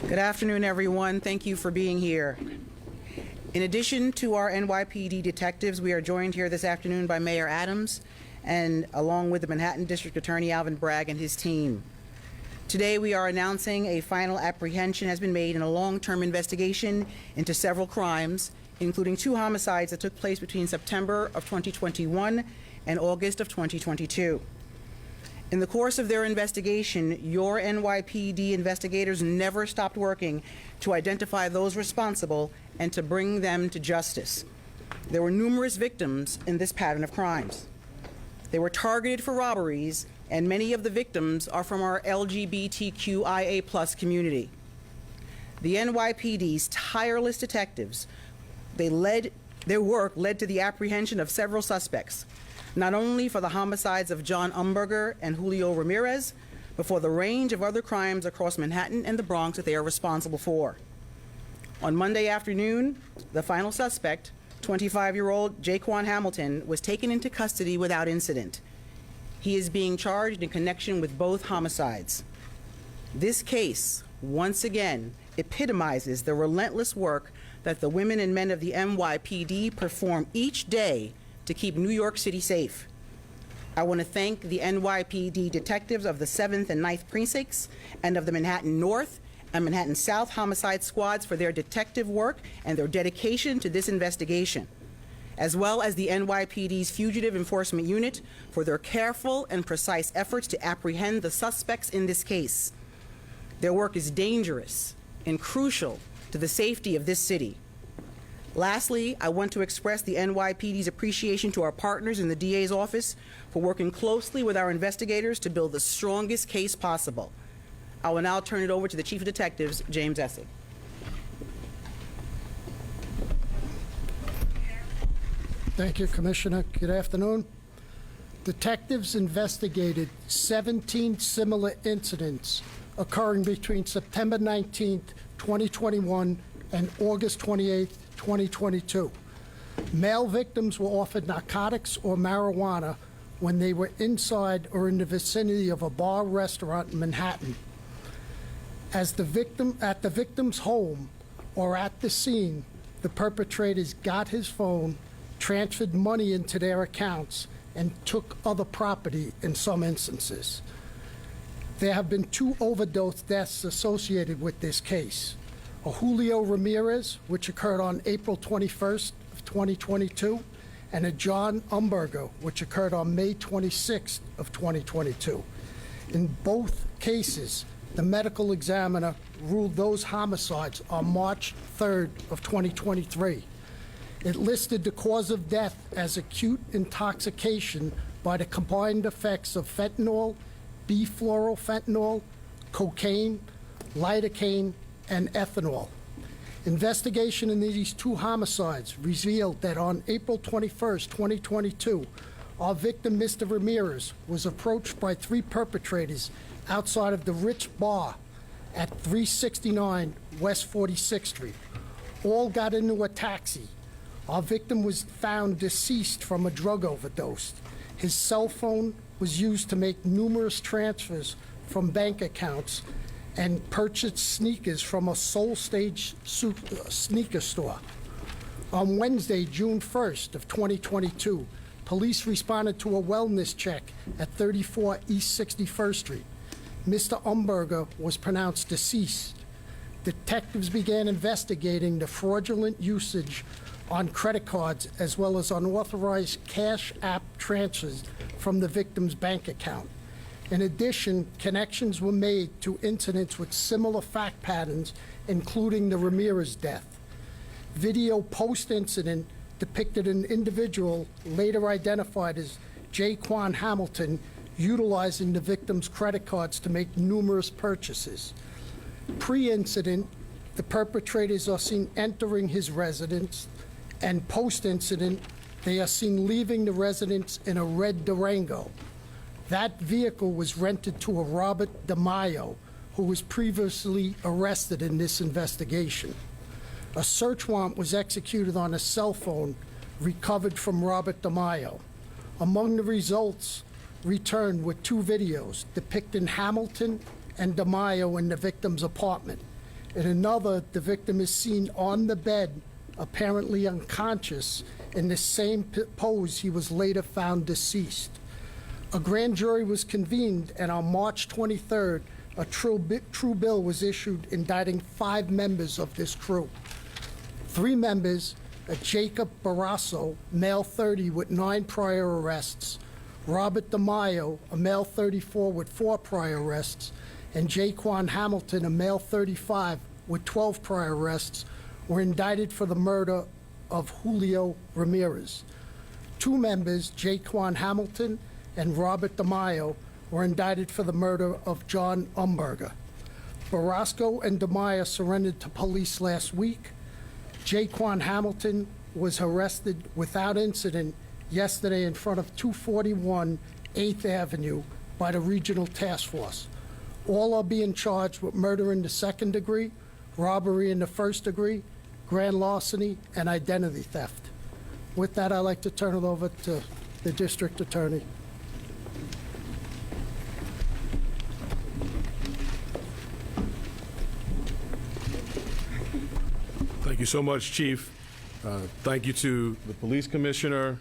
Good afternoon, everyone. Thank you for being here. In addition to our NYPD detectives, we are joined here this afternoon by Mayor Adams and along with the Manhattan District Attorney Alvin Bragg and his team. Today we are announcing a final apprehension has been made in a long-term investigation into several crimes, including 2 homicides that took place between September of 2021 and August of 2022. In the course of their investigation, your NYPD investigators never stopped working to identify those responsible and to bring them to justice. There were numerous victims in this pattern of crimes. They were targeted for robberies, and many of the victims are from our LGBTQIA+ community. The NYPD's tireless detectives, their work led to the apprehension of several suspects, not only for the homicides of John Umberger and Julio Ramirez, but for the range of other crimes across Manhattan and the Bronx that they are responsible for. On Monday afternoon, the final suspect, 25-year-old Jaquan Hamilton, was taken into custody without incident. He is being charged in connection with both homicides. This case, once again, epitomizes the relentless work that the women and men of the NYPD perform each day to keep New York City safe. I want to thank the NYPD detectives of the 7th and 9th precincts and of the Manhattan North and Manhattan South homicide squads for their detective work and their dedication to this investigation, as well as the NYPD's Fugitive Enforcement Unit for their careful and precise efforts to apprehend the suspects in this case. Their work is dangerous and crucial to the safety of this city. Lastly, I want to express the NYPD's appreciation to our partners in the DA's office for working closely with our investigators to build the strongest case possible. I will now turn it over to the Chief of Detectives, James Essig. Thank you, Commissioner. Good afternoon. Detectives investigated 17 similar incidents occurring between September 19th, 2021 and August 28th, 2022. Male victims were offered narcotics or marijuana when they were inside or in the vicinity of a bar or restaurant in Manhattan. At the victim's home or at the scene, the perpetrators got his phone, transferred money into their accounts, and took other property in some instances. There have been 2 overdose deaths associated with this case. A Julio Ramirez, which occurred on April 21st of 2022, and a John Umberger, which occurred on May 26th of 2022. In both cases, the medical examiner ruled those homicides on March 3rd of 2023. It listed the cause of death as acute intoxication by the combined effects of fentanyl, bifluorofentanyl, cocaine, lidocaine, and ethanol. Investigation in these 2 homicides revealed that on April 21st, 2022, our victim, Mr. Ramirez, was approached by 3 perpetrators outside of the Rich Bar at 369 West 46th Street. All got into a taxi. Our victim was found deceased from a drug overdose. His cell phone was used to make numerous transfers from bank accounts and purchased sneakers from a Soul Stage sneaker store. On Wednesday, June 1st of 2022, police responded to a wellness check at 34 East 61st Street. Mr. Umberger was pronounced deceased. Detectives began investigating the fraudulent usage on credit cards as well as unauthorized cash app transfers from the victim's bank account. In addition, connections were made to incidents with similar fact patterns, including the Ramirez death. Video post-incident depicted an individual later identified as Jaquan Hamilton utilizing the victim's credit cards to make numerous purchases. Pre-incident, the perpetrators are seen entering his residence, and post-incident, they are seen leaving the residence in a red Durango. That vehicle was rented to a Robert DeMaio, who was previously arrested in this investigation. A search warrant was executed on a cell phone recovered from Robert DeMaio. Among the results returned were 2 videos depicting Hamilton and DeMaio in the victim's apartment. In another, the victim is seen on the bed, apparently unconscious, in the same pose he was later found deceased. A grand jury was convened, and on March 23rd, a true bill was issued indicting 5 members of this crew. 3 members, Jacob Barrasso, male 30 with 9 prior arrests, Robert DeMaio, a male 34 with 4 prior arrests, and Jaquan Hamilton, a male 35 with 12 prior arrests, were indicted for the murder of Julio Ramirez. 2 members, Jaquan Hamilton and Robert DeMaio, were indicted for the murder of John Umberger. Barrasco and DeMaio surrendered to police last week. Jaquan Hamilton was arrested without incident yesterday in front of 241 8th Avenue by the Regional Task Force. All are being charged with murder in the 2nd degree, robbery in the 1st degree, grand larceny, and identity theft. With that, I'd like to turn it over to the district attorney. Thank you so much, Chief. Thank you to the police commissioner,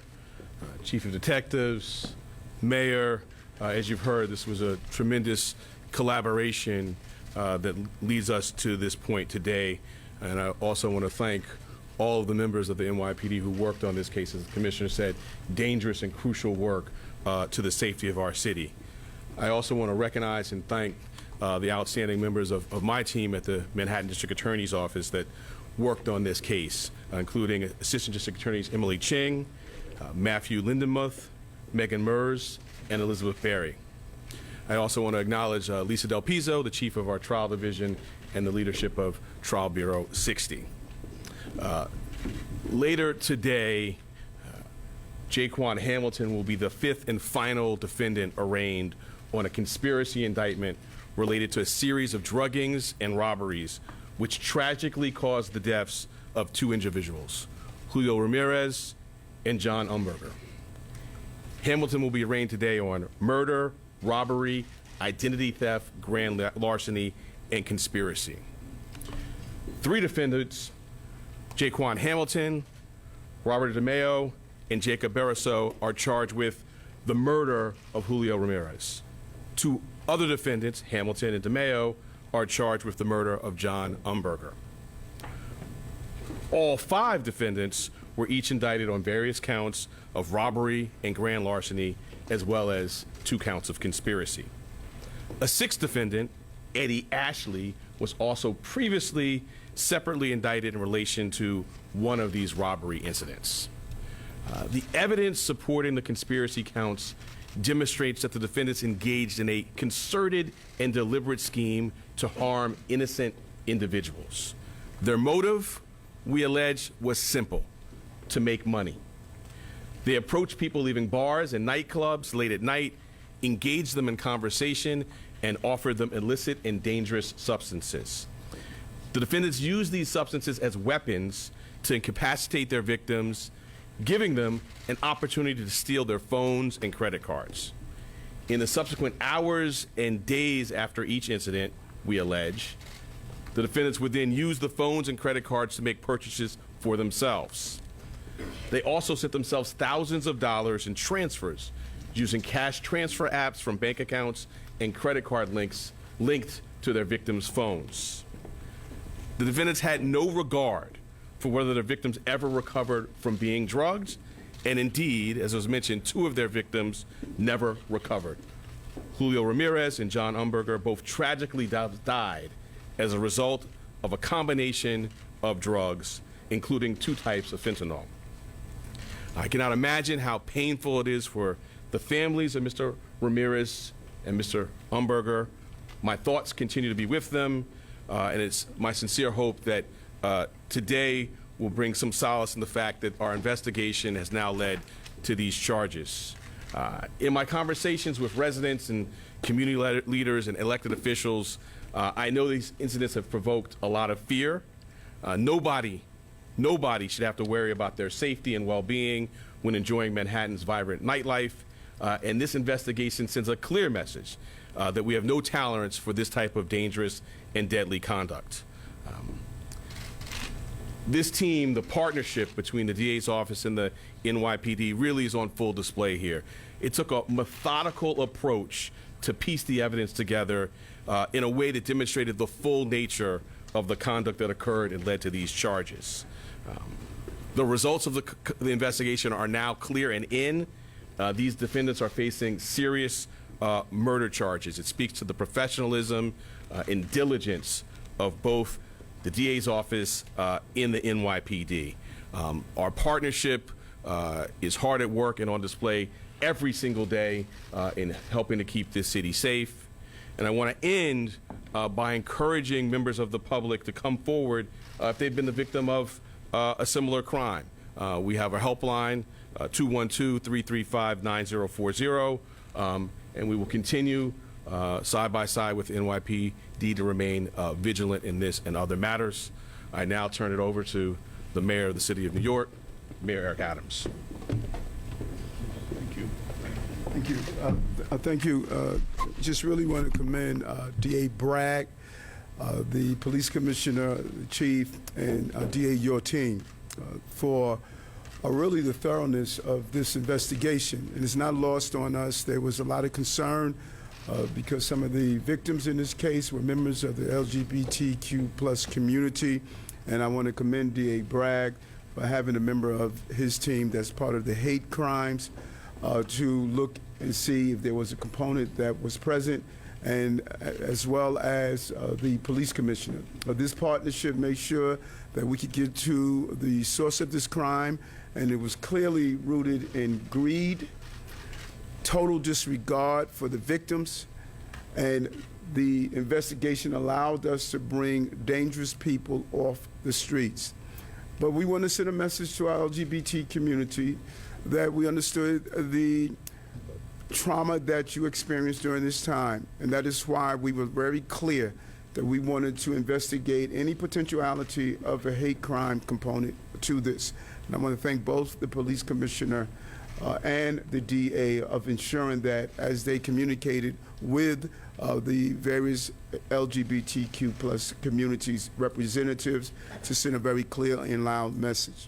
chief of detectives, mayor. As you've heard, this was a tremendous collaboration that leads us to this point today. And I also want to thank all of the members of the NYPD who worked on this case, as the commissioner said, dangerous and crucial work to the safety of our city. I also want to recognize and thank the outstanding members of my team at the Manhattan District Attorney's Office that worked on this case, including Assistant District Attorneys Emily Ching, Matthew Lindenmuth, Megan Mers, and Elizabeth Berry. I also want to acknowledge Lisa Del Pizzo, the chief of our trial division, and the leadership of Trial Bureau 60. Later today, Jaquan Hamilton will be the 5th and final defendant arraigned on a conspiracy indictment related to a series of druggings and robberies which tragically caused the deaths of 2 individuals, Julio Ramirez and John Umberger. Hamilton will be arraigned today on murder, robbery, identity theft, grand larceny, and conspiracy. 3 defendants, Jaquan Hamilton, Robert DeMaio, and Jacob Barrasso, are charged with the murder of Julio Ramirez. 2 other defendants, Hamilton and DeMaio, are charged with the murder of John Umberger. All 5 defendants were each indicted on various counts of robbery and grand larceny, as well as 2 counts of conspiracy. A 6th defendant, Eddie Ashley, was also previously separately indicted in relation to one of these robbery incidents. The evidence supporting the conspiracy counts demonstrates that the defendants engaged in a concerted and deliberate scheme to harm innocent individuals. Their motive, we allege, was simple: to make money. They approached people leaving bars and nightclubs late at night, engaged them in conversation, and offered them illicit and dangerous substances. The defendants used these substances as weapons to incapacitate their victims, giving them an opportunity to steal their phones and credit cards. In the subsequent hours and days after each incident, we allege, the defendants would then use the phones and credit cards to make purchases for themselves. They also sent themselves thousands of dollars in transfers using cash transfer apps from bank accounts and credit card links linked to their victims' phones. The defendants had no regard for whether their victims ever recovered from being drugged, and indeed, as was mentioned, 2 of their victims never recovered. Julio Ramirez and John Umberger both tragically died as a result of a combination of drugs, including 2 types of fentanyl. I cannot imagine how painful it is for the families of Mr. Ramirez and Mr. Umberger. My thoughts continue to be with them, and it's my sincere hope that today will bring some solace in the fact that our investigation has now led to these charges. In my conversations with residents and community leaders and elected officials, I know these incidents have provoked a lot of fear. Nobody should have to worry about their safety and well-being when enjoying Manhattan's vibrant nightlife. And this investigation sends a clear message that we have no tolerance for this type of dangerous and deadly conduct. This team, the partnership between the DA's office and the NYPD really is on full display here. It took a methodical approach to piece the evidence together in a way that demonstrated the full nature of the conduct that occurred and led to these charges. The results of the investigation are now clear and in. These defendants are facing serious murder charges. It speaks to the professionalism and diligence of both the DA's office in the NYPD. Our partnership is hard at work and on display every single day in helping to keep this city safe. And I want to end by encouraging members of the public to come forward if they've been the victim of a similar crime. We have a helpline, 212-335-9040, and we will continue side by side with NYPD to remain vigilant in this and other matters. I now turn it over to the Mayor of the City of New York, Mayor Eric Adams. Thank you. Thank you. Thank you. Just really want to commend DA Bragg, the police commissioner, the chief, and DA, your team, for really the thoroughness of this investigation. And it's not lost on us. There was a lot of concern because some of the victims in this case were members of the LGBTQ plus community. And I want to commend DA Bragg for having a member of his team that's part of the hate crimes to look and see if there was a component that was present, and as well as the police commissioner. This partnership made sure that we could get to the source of this crime, and it was clearly rooted in greed, total disregard for the victims, and the investigation allowed us to bring dangerous people off the streets. But we want to send a message to our LGBT community that we understood the trauma that you experienced during this time, and that is why we were very clear that we wanted to investigate any potentiality of a hate crime component to this. And I want to thank both the police commissioner and the DA of ensuring that as they communicated with the various LGBTQ plus communities representatives to send a very clear and loud message.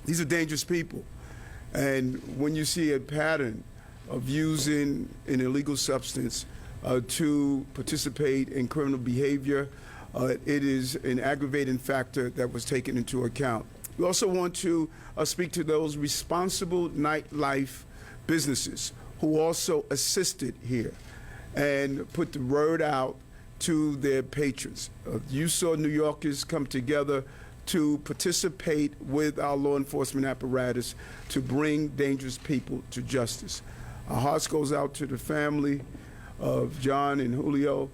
These are dangerous people, and when you see a pattern of using an illegal substance to participate in criminal behavior, it is an aggravating factor that was taken into account. We also want to speak to those responsible nightlife businesses who also assisted here and put the word out to their patrons. You saw New Yorkers come together to participate with our law enforcement apparatus to bring dangerous people to justice. Our hearts goes out to the family of John and Julio.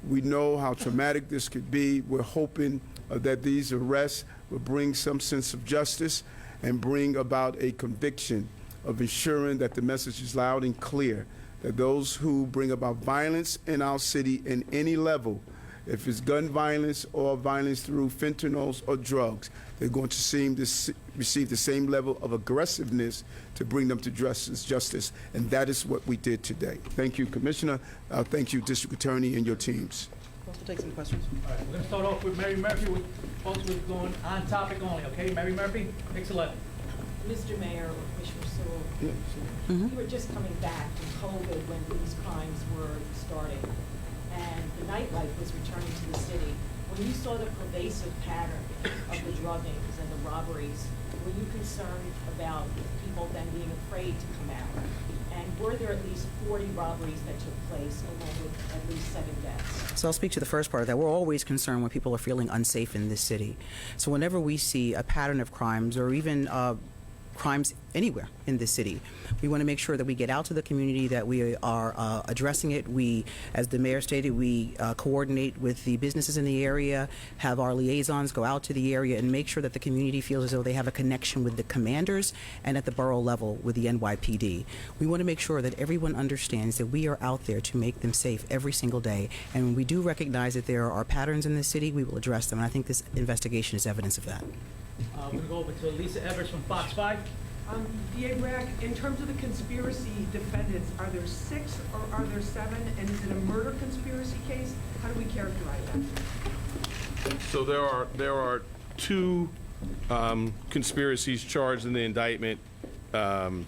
We know how traumatic this could be. We're hoping that these arrests will bring some sense of justice and bring about a conviction of ensuring that the message is loud and clear, that those who bring about violence in our city in any level, if it's gun violence or violence through fentanyls or drugs, they're going to receive the same level of aggressiveness to bring them to justice, and that is what we did today. Thank you, Commissioner. Thank you, District Attorney, and your teams. We'll take some questions. All right, we're going to start off with Mary Murphy. Folks, we're going on topic only, okay? Mary Murphy, picks 11. Mr. Mayor or Commissioner Sewell, you were just coming back from COVID when these crimes were starting, and the nightlife was returning to the city. When you saw the pervasive pattern of the druggings and the robberies, were you concerned about people then being afraid to come out? And were there at least 40 robberies that took place, along with at least 7 deaths? So I'll speak to the first part of that. We're always concerned when people are feeling unsafe in this city. So whenever we see a pattern of crimes or even crimes anywhere in this city, we want to make sure that we get out to the community, that we are addressing it. We, as the mayor stated, we coordinate with the businesses in the area, have our liaisons go out to the area and make sure that the community feels as though they have a connection with the commanders and at the borough level with the NYPD. We want to make sure that everyone understands that we are out there to make them safe every single day. And when we do recognize that there are patterns in the city, we will address them. And I think this investigation is evidence of that. We're going to go over to Lisa Evers from Fox 5. DA Bragg, in terms of the conspiracy defendants, are there 6 or are there 7? And is it a murder conspiracy case? How do we characterize that? So there are two conspiracies charged in the indictment, and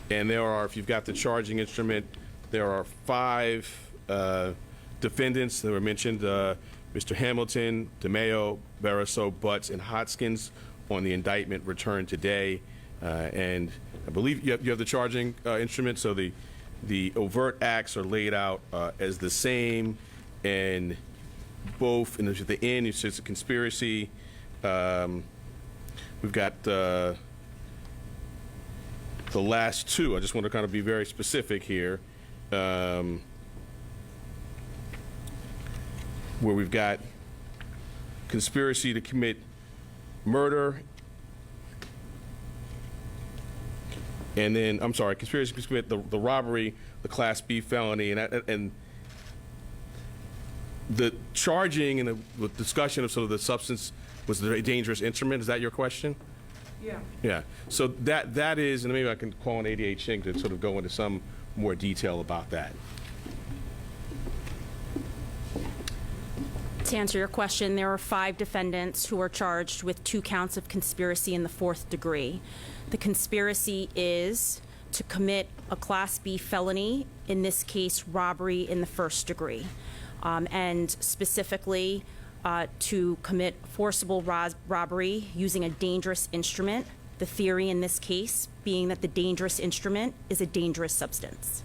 there are, if you've got the charging instrument, there are 5 defendants that were mentioned: Mr. Hamilton, DeMeo, Bariso, Butts, and Hoskins on the indictment returned today, and I believe you have the charging instrument. So the overt acts are laid out as the same, and both in the end it's just a conspiracy. We've got the last two. I just want to kind of be very specific here, where we've got conspiracy to commit murder, and then, I'm sorry, conspiracy to commit the robbery, the Class B felony, and the charging and the discussion of sort of the substance was a dangerous instrument. Is that your question? Yeah. Yeah. So that is, and maybe I can call on 88 Ching to sort of go into some more detail about that. To answer your question, there are 5 defendants who are charged with 2 counts of conspiracy in the 4th degree. The conspiracy is to commit a Class B felony, in this case, robbery in the 1st degree, and specifically to commit forcible robbery using a dangerous instrument, the theory in this case being that the dangerous instrument is a dangerous substance.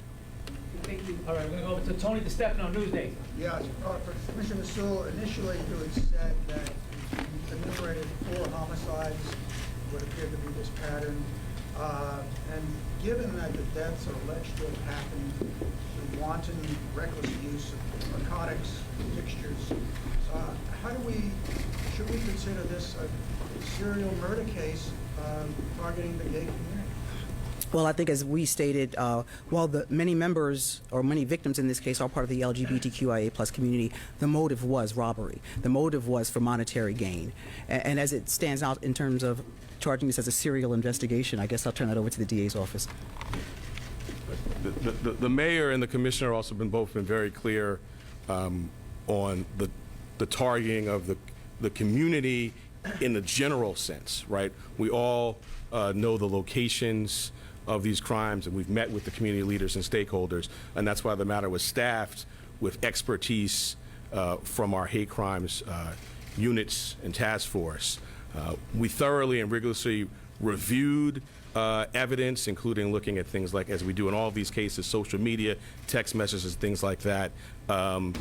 Thank you. All right, we're gonna go over to Tony DeStefano, Newsday. Yeah, for Commissioner Sewell, initially you had said that you enumerated 4 homicides, would appear to be this pattern. And given that the deaths are alleged to have happened through wanton, reckless use of narcotics, mixtures, should we consider this a serial murder case targeting the gay community? Well, I think as we stated, while the many members or many victims in this case are part of the LGBTQIA plus community, the motive was robbery. The motive was for monetary gain. And as it stands out in terms of charging this as a serial investigation, I guess I'll turn that over to the DA's office. The mayor and the commissioner also both been very clear on the targeting of the community in the general sense, right? We all know the locations of these crimes, and we've met with the community leaders and stakeholders, and that's why the matter was staffed with expertise from our hate crimes units and task force. We thoroughly and rigorously reviewed evidence, including looking at things like, as we do in all of these cases, social media, text messages, things like that. And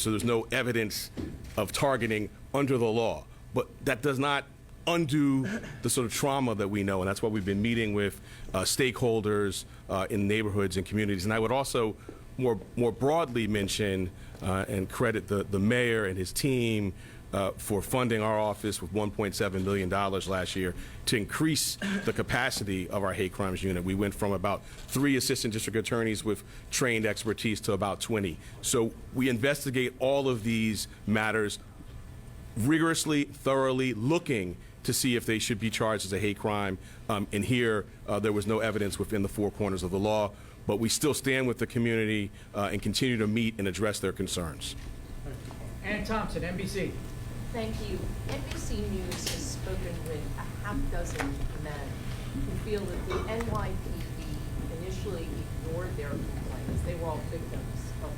so there's no evidence of targeting under the law. But that does not undo the sort of trauma that we know, and that's why we've been meeting with stakeholders in neighborhoods and communities. And I would also more broadly mention and credit the mayor and his team for funding our office with $1.7 million last year to increase the capacity of our hate crimes unit. We went from about 3 assistant district attorneys with trained expertise to about 20. So we investigate all of these matters rigorously, thoroughly, looking to see if they should be charged as a hate crime. And here, there was no evidence within the 4 corners of the law, but we still stand with the community and continue to meet and address their concerns. Ann Thompson, NBC. Thank you. NBC News has spoken with a half-dozen men who feel that the NYPD initially ignored their complaints. They were all victims of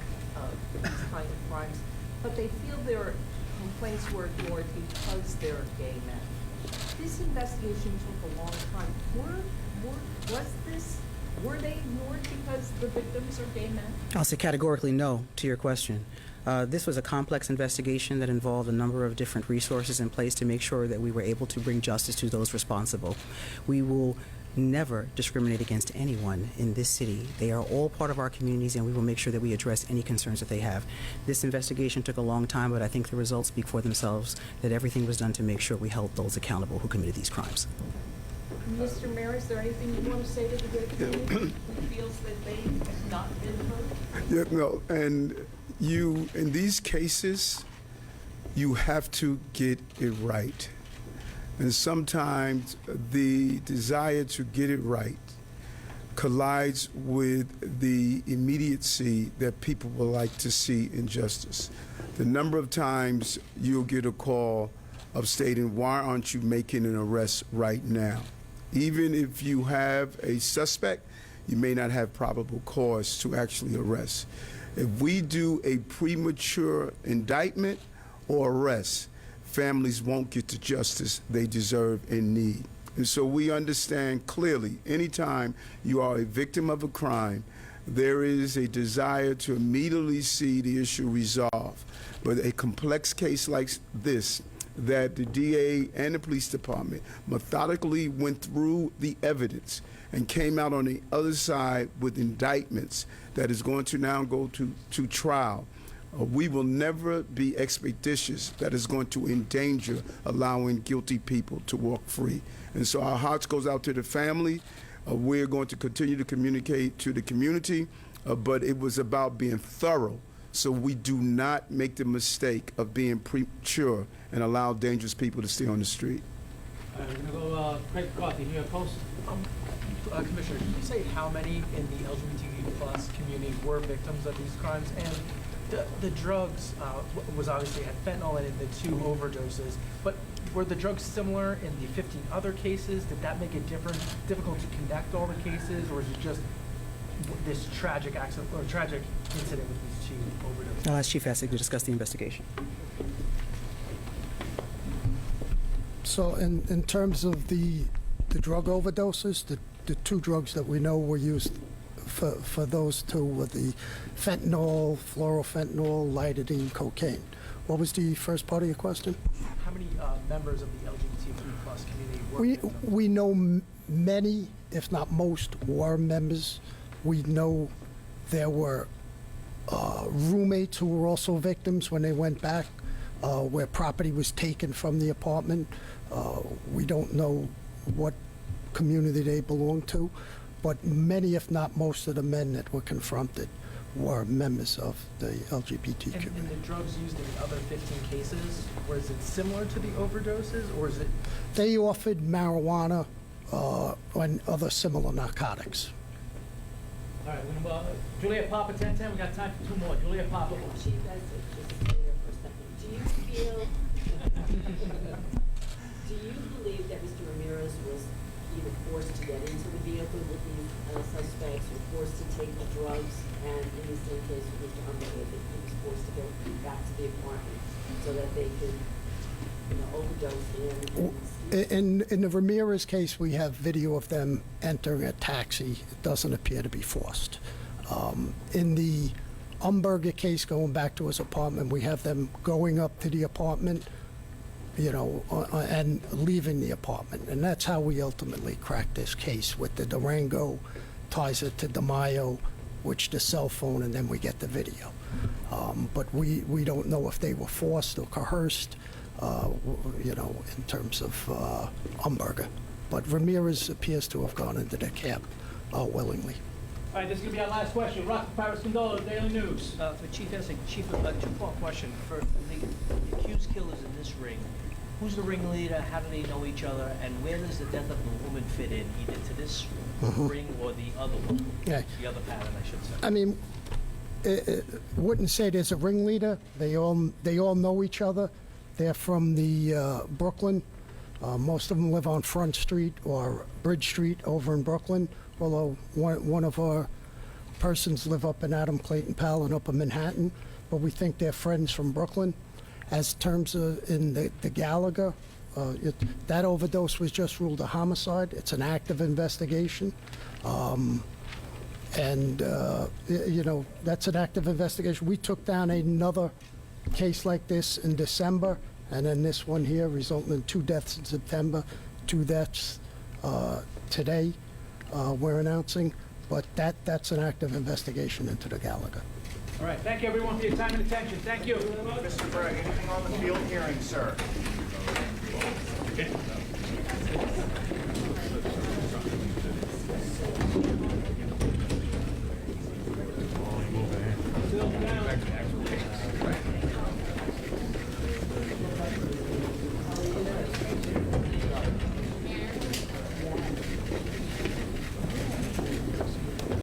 these kinds of crimes, but they feel their complaints were ignored because they're gay men. This investigation took a long time. Were they ignored because the victims are gay men? I'll say categorically no to your question. This was a complex investigation that involved a number of different resources in place to make sure that we were able to bring justice to those responsible. We will never discriminate against anyone in this city. They are all part of our communities, and we will make sure that we address any concerns that they have. This investigation took a long time, but I think the results speak for themselves, that everything was done to make sure we held those accountable who committed these crimes. Mr. Mayor, is there anything you want to say to the gay community who feels that they have not been heard? Yeah, no, and you, in these cases, you have to get it right. And sometimes the desire to get it right collides with the immediacy that people would like to see in justice. The number of times you'll get a call of stating, why aren't you making an arrest right now? Even if you have a suspect, you may not have probable cause to actually arrest. If we do a premature indictment or arrest, families won't get the justice they deserve and need. And so we understand clearly, anytime you are a victim of a crime, there is a desire to immediately see the issue resolved. But a complex case like this, that the DA and the police department methodically went through the evidence and came out on the other side with indictments that is going to now go to trial. We will never be expeditious that is going to endanger allowing guilty people to walk free. And so our hearts goes out to the family. We're going to continue to communicate to the community, but it was about being thorough so we do not make the mistake of being premature and allow dangerous people to stay on the street. All right, we're gonna go, Craig McCarthy, New York Post. Commissioner, can you say how many in the LGBTQ plus community were victims of these crimes? And the drugs was obviously had fentanyl in it, the 2 overdoses, but were the drugs similar in the 15 other cases? Did that make it difficult to connect all the cases, or is it just this tragic accident or tragic incident with these 2 overdoses? I'll ask Chief Essig to discuss the investigation. So in terms of the drug overdoses, the 2 drugs that we know were used for those 2 were the fentanyl, fluorofentanyl, lidocaine, cocaine. What was the first part of your question? How many members of the LGBTQ plus community were victims? We know many, if not most, were members. We know there were roommates who were also victims when they went back, where property was taken from the apartment. We don't know what community they belonged to, but many, if not most, of the men that were confronted were members of the LGBT community. And the drugs used in the other 15 cases, was it similar to the overdoses, or is it? They offered marijuana and other similar narcotics. All right, we're gonna, Julia Papa, 1010, we got time for 2 more. Julia Papa. Chief Essig, just stay there for a second. Do you believe that Mr. Ramirez was either forced to get into the vehicle with these suspects or forced to take the drugs, and in the same case with Mr. Underwood, that he was forced to go back to the apartment so that they could, overdose In the Ramirez case, we have video of them entering a taxi. It doesn't appear to be forced. In the Umberger case, going back to his apartment, we have them going up to the apartment, and leaving the apartment. And that's how we ultimately cracked this case with the Durango, ties it to DeMaio, which the cell phone, and then we get the video. But we don't know if they were forced or coerced, in terms of Umberger. But Ramirez appears to have gone into the camp willingly. All right, this is gonna be our last question. Rock Paris Condola, Daily News. For Chief Essig, Chief, a 2-part question. For the accused killers in this ring, who's the ringleader? How do they know each other? And where does the death of the woman fit in, either to this ring or the other one? Yeah. The other pattern, I should say. I mean, wouldn't say there's a ringleader. They all know each other. They're from the Brooklyn. Most of them live on Front Street or Bridge Street over in Brooklyn, although one of our persons live up in Adam Clayton Powell and up in Manhattan, but we think they're friends from Brooklyn. As terms of in the Gallagher, that overdose was just ruled a homicide. It's an active investigation. That's an active investigation. We took down another case like this in December, and then this one here resulting in 2 deaths in September, 2 deaths today we're announcing, but that's an active investigation into the Gallagher. All right, thank you everyone for your time and attention. Thank you. Mr. Bragg, anything on the field hearing, sir?